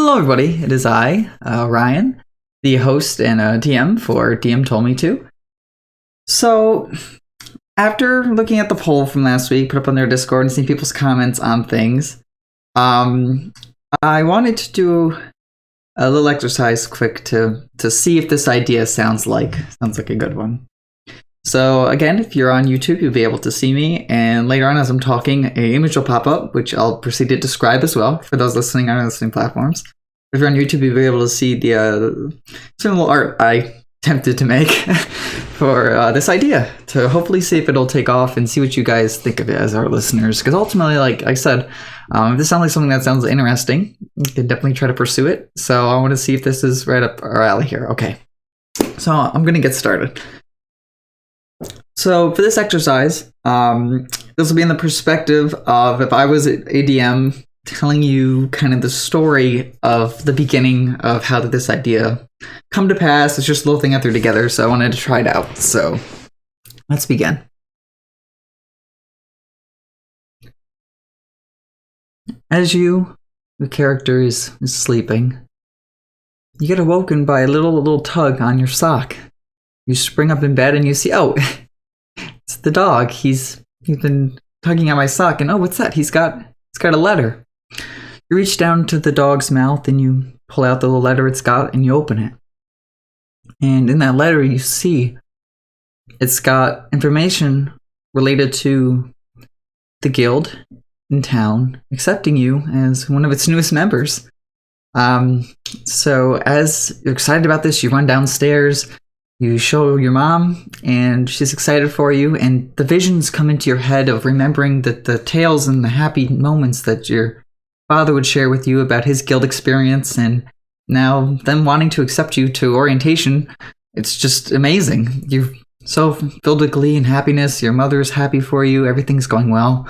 Hello, everybody. It is I, Ryan, the host and DM for DM Told Me To. So, after looking at the poll from last week, put up on their Discord and seeing people's comments on things, I wanted to do a little exercise quick to see if this idea sounds like a good one. So again, if you're on YouTube, you'll be able to see me, and later on as I'm talking, an image will pop up, which I'll proceed to describe as well for those listening on listening platforms. If you're on YouTube, you'll be able to see the certain little art I attempted to make for this idea, to hopefully see if it'll take off and see what you guys think of it as our listeners. Because ultimately, like I said, if this sounds like something that sounds interesting, you can definitely try to pursue it. So I want to see if this is right up our alley here. Okay, so I'm going to get started. So for this exercise, this will be in the perspective of if I was at ADM telling you kind of the story of the beginning of how did this idea come to pass. It's just a little thing I threw together, so I wanted to try it out. So let's begin. As the character is sleeping, you get awoken by a little tug on your sock. You spring up in bed and you see, oh, it's the dog. He's been tugging at my sock, and oh, what's that? He's got a letter. You reach down to the dog's mouth and you pull out the little letter it's got and you open it. And in that letter you see it's got information related to the guild in town accepting you as one of its newest members. So as you're excited about this, you run downstairs. You show your mom, and she's excited for you, and the visions come into your head of remembering the tales and the happy moments that your father would share with you about his guild experience, and now them wanting to accept you to orientation. It's just amazing. You're so filled with glee and happiness. Your mother's happy for you. Everything's going well.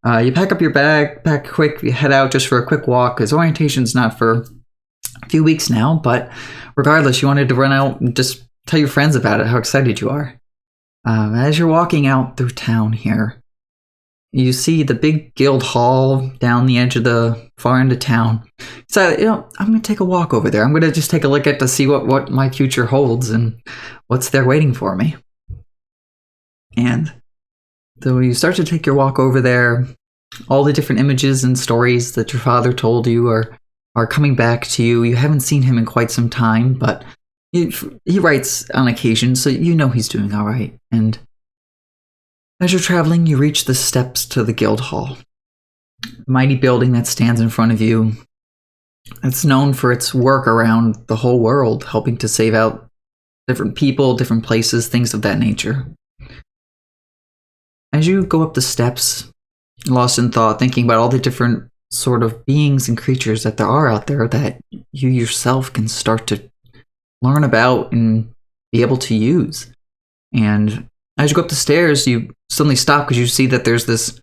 You pack up your bag, pack quick, you head out just for a quick walk, because orientation's not for a few weeks now, but regardless, you wanted to run out and just tell your friends about it, how excited you are. As you're walking out through town here, you see the big guild hall down the edge of the far end of town. So, I'm going to take a walk over there. I'm going to just take a look at to see what my future holds and what's there waiting for me. And so you start to take your walk over there. All the different images and stories that your father told you are coming back to you. You haven't seen him in quite some time, but he writes on occasion, so you know he's doing all right. And as you're traveling, you reach the steps to the guild hall. A mighty building that stands in front of you. It's known for its work around the whole world, helping to save out different people, different places, things of that nature. As you go up the steps, lost in thought, thinking about all the different sort of beings and creatures that there are out there that you yourself can start to learn about and be able to use. And as you go up the stairs, you suddenly stop because you see that there's this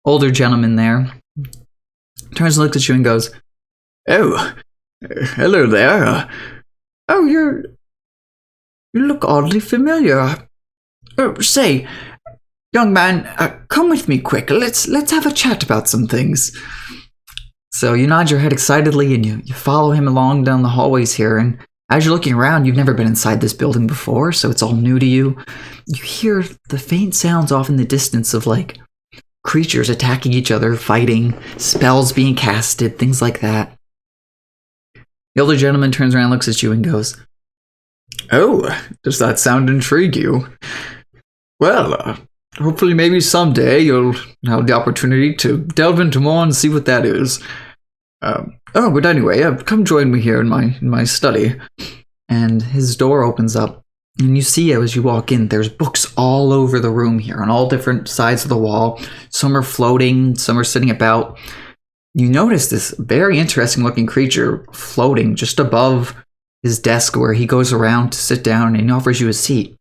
older gentleman there. Turns and looks at you and goes, "Oh, hello there. Oh, you look oddly familiar. Oh, say, young man, come with me quick. Let's have a chat about some things." So you nod your head excitedly and you follow him along down the hallways here, and as you're looking around, you've never been inside this building before, so it's all new to you. You hear the faint sounds off in the distance of, like, creatures attacking each other, fighting, spells being casted, things like that. The older gentleman turns around, looks at you, and goes, "Oh, does that sound intrigue you? Well, hopefully maybe someday you'll have the opportunity to delve into more and see what that is. But anyway, come join me here in my study." And his door opens up, and you see as you walk in, there's books all over the room here on all different sides of the wall. Some are floating, some are sitting about. You notice this very interesting looking creature floating just above his desk where he goes around to sit down and offers you a seat.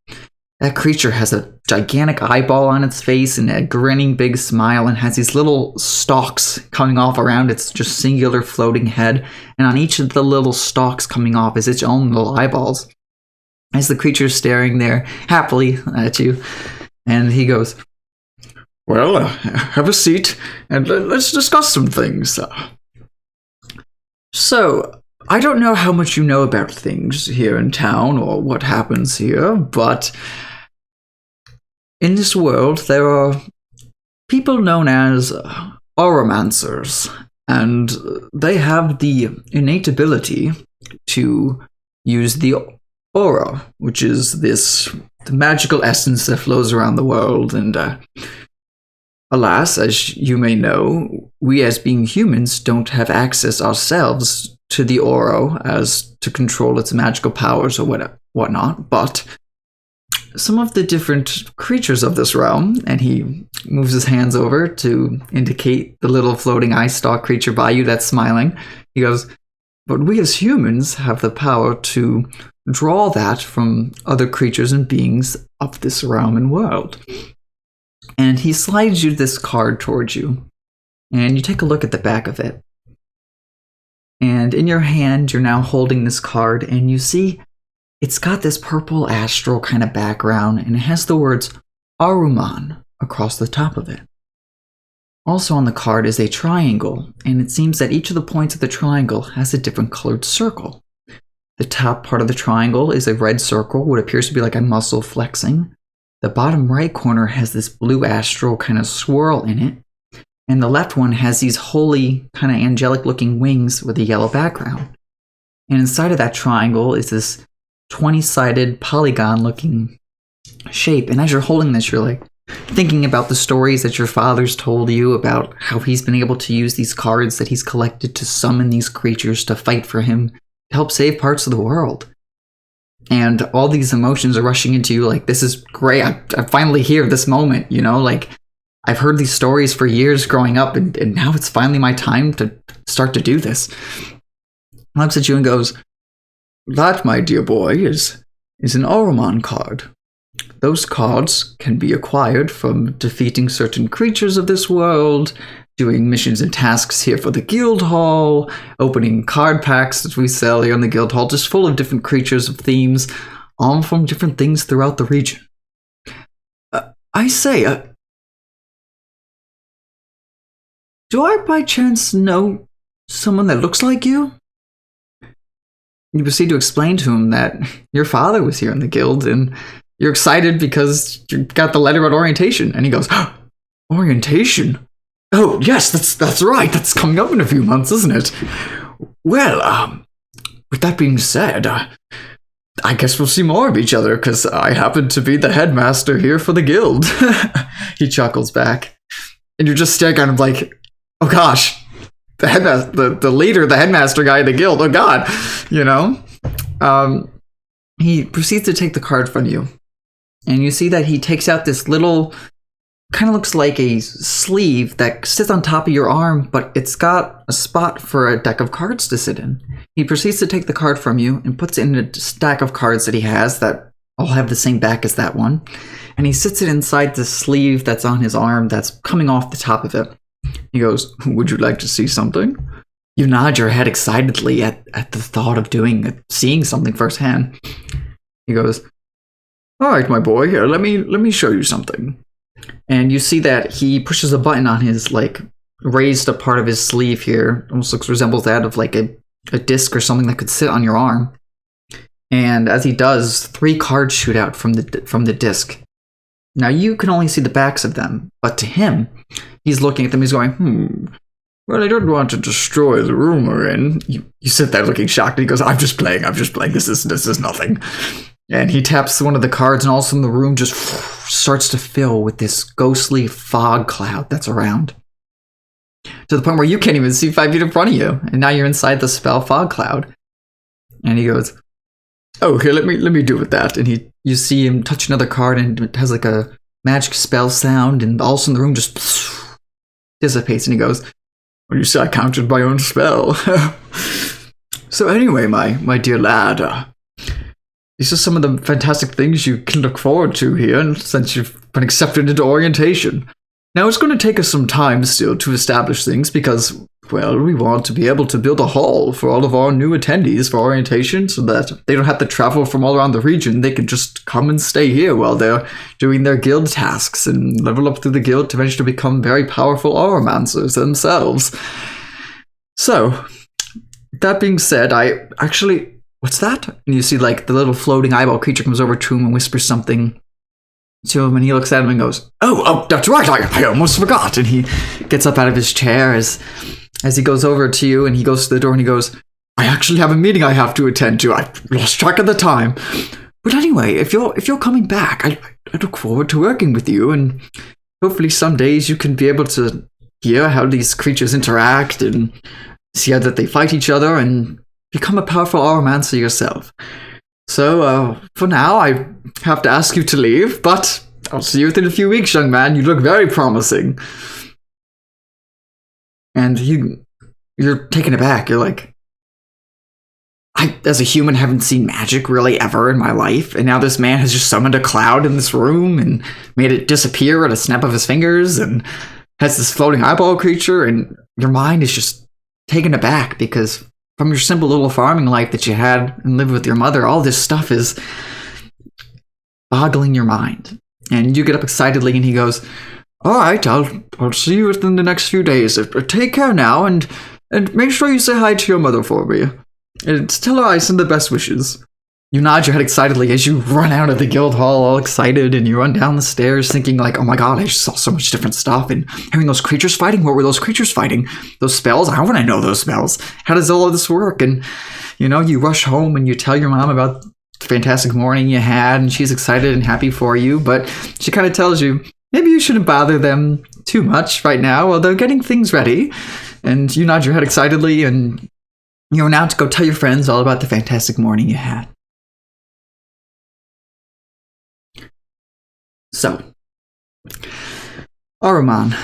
That creature has a gigantic eyeball on its face and a grinning big smile, and has these little stalks coming off around its just singular floating head, and on each of the little stalks coming off is its own little eyeballs. As the creature's staring there happily at you, and he goes, "Well, have a seat, and let's discuss some things. So, I don't know how much you know about things here in town or what happens here, but in this world there are people known as auramancers, and they have the innate ability to use the aura, which is the magical essence that flows around the world. And alas, as you may know, we as being humans don't have access ourselves to the aura as to control its magical powers or whatnot, but some of the different creatures of this realm, and he moves his hands over to indicate the little floating eye stalk creature by you that's smiling. He goes, but we as humans have the power to draw that from other creatures and beings of this realm and world. And he slides you this card towards you, and you take a look at the back of it. And in your hand, you're now holding this card, and you see it's got this purple astral kind of background, and it has the words Ahriman across the top of it. Also on the card is a triangle, and it seems that each of the points of the triangle has a different colored circle. The top part of the triangle is a red circle, what appears to be like a muscle flexing. The bottom right corner has this blue astral kind of swirl in it, and the left one has these holy, kind of angelic looking wings with a yellow background. And inside of that triangle is this 20-sided polygon looking shape, and as you're holding this, you're like thinking about the stories that your father's told you about how he's been able to use these cards that he's collected to summon these creatures to fight for him, to help save parts of the world. And all these emotions are rushing into you like, this is great, I finally hear this moment, you know, like I've heard these stories for years growing up, and now it's finally my time to start to do this. He looks at you and goes, that, my dear boy, is an Ahriman card. Those cards can be acquired from defeating certain creatures of this world, doing missions and tasks here for the guild hall, opening card packs that we sell here in the guild hall, just full of different creatures of themes, all from different things throughout the region. I say, do I by chance know someone that looks like you? You proceed to explain to him that your father was here in the guild, and you're excited because you got the letter about orientation. And he goes, oh, orientation? Oh, yes, that's right. That's coming up in a few months, isn't it? Well, with that being said, I guess we'll see more of each other, because I happen to be the headmaster here for the guild. He chuckles back. And you're just staring at him like, oh gosh. The leader, the headmaster guy of the guild, oh god, you know? He proceeds to take the card from you, and you see that he takes out this little, kind of looks like a sleeve that sits on top of your arm, but it's got a spot for a deck of cards to sit in. He proceeds to take the card from you and puts it in a stack of cards that he has that all have the same back as that one, and he sits it inside the sleeve that's on his arm that's coming off the top of it. He goes, would you like to see something? You nod your head excitedly at the thought of seeing something firsthand. He goes, all right, my boy, here, let me show you something. And you see that he pushes a button on his, like, raised up part of his sleeve here. Almost resembles that of, like, a disc or something that could sit on your arm. And as he does, 3 cards shoot out from the disc. Now, you can only see the backs of them, but to him, he's looking at them, he's going, well, I don't want to destroy the room we're in. You sit there looking shocked, and he goes, I'm just playing, this is nothing. And he taps one of the cards, and all of a sudden the room just starts to fill with this ghostly fog cloud that's around. To the point where you can't even see 5 feet in front of you, and now you're inside the spell fog cloud. And he goes, oh, here, let me do with that. And you see him touch another card, and it has like a magic spell sound, and all of a sudden the room just dissipates, and he goes, well, you see, I countered my own spell. So anyway, my dear lad, these are some of the fantastic things you can look forward to here, since you've been accepted into orientation. Now, it's going to take us some time still to establish things, because, well, we want to be able to build a hall for all of our new attendees for orientation, so that they don't have to travel from all around the region. They can just come and stay here while they're doing their guild tasks and level up through the guild to eventually become very powerful auramancers themselves. So, that being said, I actually, what's that? And you see like the little floating eyeball creature comes over to him and whispers something to him, and he looks at him and goes, "Oh, that's right. I almost forgot." And he gets up out of his chair as he goes over to you, and he goes to the door and he goes, "I actually have a meeting I have to attend to. I lost track of the time. But anyway, if you're coming back, I look forward to working with you, and hopefully some days you can be able to hear how these creatures interact and see how that they fight each other and become a powerful Aromancer yourself. So, for now, I have to ask you to leave, but I'll see you within a few weeks, young man. You look very promising." And you're taken aback. You're like, I, as a human, haven't seen magic really ever in my life, and now this man has just summoned a cloud in this room and made it disappear at a snap of his fingers, and has this floating eyeball creature, and your mind is just taken aback because from your simple little farming life that you had and lived with your mother, all this stuff is boggling your mind. And you get up excitedly, and he goes, "All right, I'll see you within the next few days. Take care now, and make sure you say hi to your mother for me. And tell her I send the best wishes." You nod your head excitedly as you run out of the guild hall all excited, and you run down the stairs thinking like, "Oh my god, I just saw so much different stuff." And hearing those creatures fighting, what were those creatures fighting? Those spells? I want to know those spells. How does all of this work? And, you rush home and you tell your mom about the fantastic morning you had, and she's excited and happy for you, but she kind of tells you, maybe you shouldn't bother them too much right now while they're getting things ready. And you nod your head excitedly, and you're now to go tell your friends all about the fantastic morning you had. So, Aruman,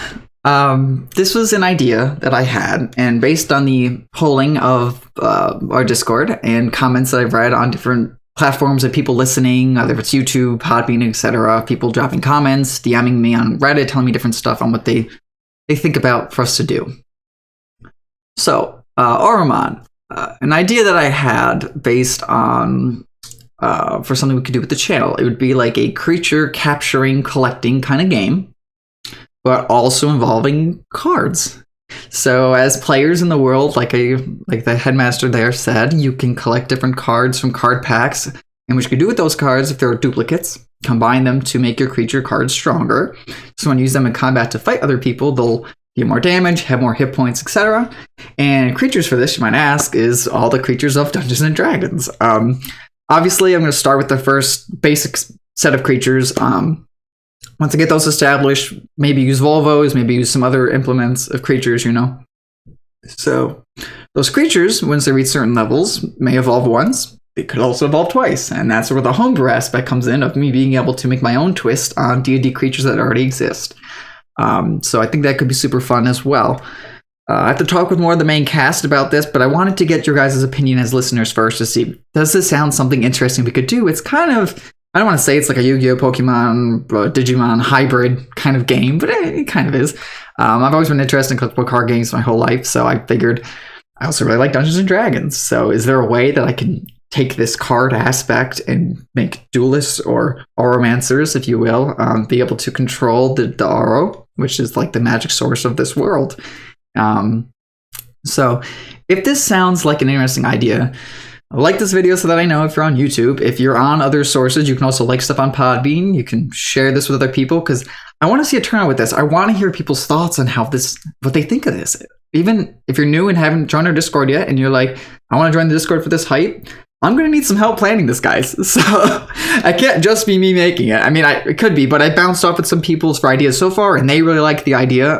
this was an idea that I had, and based on the polling of our Discord and comments that I've read on different platforms of people listening, whether it's YouTube, Podbean, etc., people dropping comments, DMing me on Reddit, telling me different stuff on what they think about for us to do. So, Aruman, an idea that I had based on for something we could do with the channel. It would be like a creature capturing, collecting kind of game, but also involving cards. So as players in the world, like the headmaster there said, you can collect different cards from card packs, and what you can do with those cards, if there are duplicates, combine them to make your creature cards stronger. So when you use them in combat to fight other people, they'll deal more damage, have more hit points, etc. And creatures for this, you might ask, is all the creatures of Dungeons and Dragons. Obviously, I'm going to start with the first basic set of creatures. Once I get those established, maybe use Volvos, maybe use some other implements of creatures, So, those creatures, once they reach certain levels, may evolve once. They could also evolve twice, and that's where the homebrew aspect comes in, of me being able to make my own twist on D&D creatures that already exist. So I think that could be super fun as well. I have to talk with more of the main cast about this, but I wanted to get your guys' opinion as listeners first to see, does this sound something interesting we could do? It's kind of, I don't want to say it's like a Yu-Gi-Oh! Pokemon, Digimon hybrid kind of game, but it kind of is. I've always been interested in collectible card games my whole life, so I figured I also really like Dungeons & Dragons. So is there a way that I can take this card aspect and make duelists or Aromancers, if you will, be able to control the Aro, which is like the magic source of this world? So if this sounds like an interesting idea, like this video so that I know if you're on YouTube. If you're on other sources, you can also like stuff on Podbean. You can share this with other people, because I want to see a turnout with this. I want to hear people's thoughts on what they think of this. Even if you're new and haven't joined our Discord yet, and you're like, I want to join the Discord for this hype, I'm going to need some help planning this, guys. So I can't just be me making it. I mean, it could be, but I bounced off with some people for ideas so far, and they really like the idea.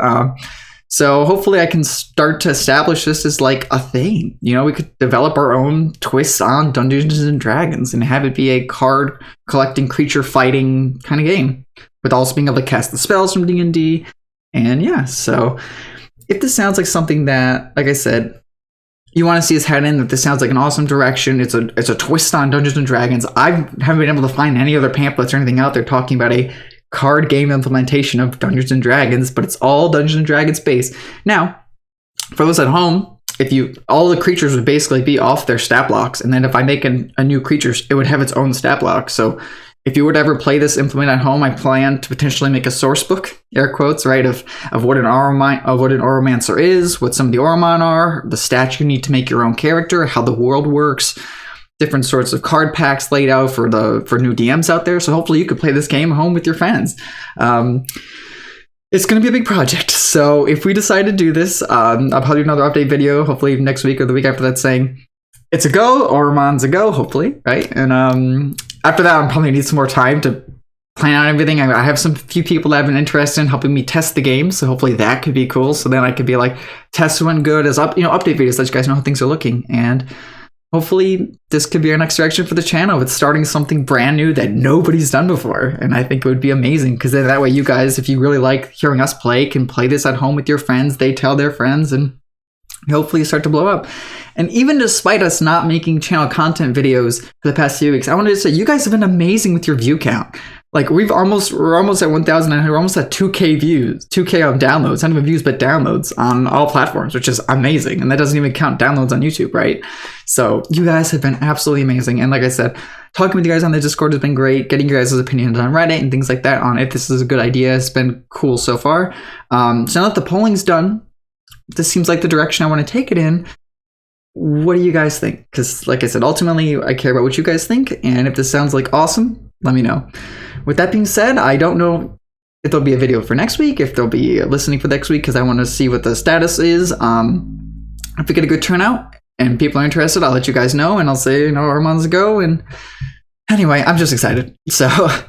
So hopefully I can start to establish this as like a thing. We could develop our own twists on Dungeons and Dragons and have it be a card collecting, creature fighting kind of game, with also being able to cast the spells from D&D. And yeah, so if this sounds like something that, like I said, you want to see us head in, that this sounds like an awesome direction, it's a twist on Dungeons and Dragons. I haven't been able to find any other pamphlets or anything out there talking about a card game implementation of Dungeons and Dragons, but it's all Dungeons and Dragons based. Now, for those at home, all the creatures would basically be off their stat blocks, and then if I make a new creature, it would have its own stat block. So If you were to ever play this implement at home, I plan to potentially make a source book, air quotes, right, of what an Auramancer is, what some of the Auramon are, the stats you need to make your own character, how the world works, different sorts of card packs laid out for new DMs out there. So hopefully you could play this game home with your friends. It's going to be a big project. So if we decide to do this, I'll probably do another update video, hopefully next week or the week after that, saying it's a go, Auramon's a go, hopefully, right? And after that, I'll probably need some more time to plan out everything. I have some few people that have been interested in helping me test the game, so hopefully that could be cool. So then I could be like, test went good as update videos, let you guys know how things are looking. And hopefully this could be our next direction for the channel. It's starting something brand new that nobody's done before. And I think it would be amazing, because then that way you guys, if you really like hearing us play, can play this at home with your friends. They tell their friends, and hopefully start to blow up. And even despite us not making channel content videos for the past few weeks, I wanted to say you guys have been amazing with your view count. Like we're almost at 1,000, we're almost at 2K views, 2K on downloads, not even views, but downloads on all platforms, which is amazing. And that doesn't even count downloads on YouTube, right? So you guys have been absolutely amazing. And like I said, talking with you guys on the Discord has been great. Getting your guys' opinions on Reddit and things like that on if this is a good idea has been cool so far. So now that the polling's done, this seems like the direction I want to take it in. What do you guys think? Because like I said, ultimately I care about what you guys think, and if this sounds like awesome, let me know. With that being said, I don't know if there'll be a video for next week, if there'll be listening for next week, because I want to see what the status is. If we get a good turnout and people are interested, I'll let you guys know, and I'll say, Auramon's a go. And anyway, I'm just excited. So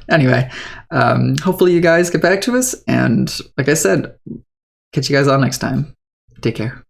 anyway, hopefully you guys get back to us, and like I said, catch you guys all next time. Take care.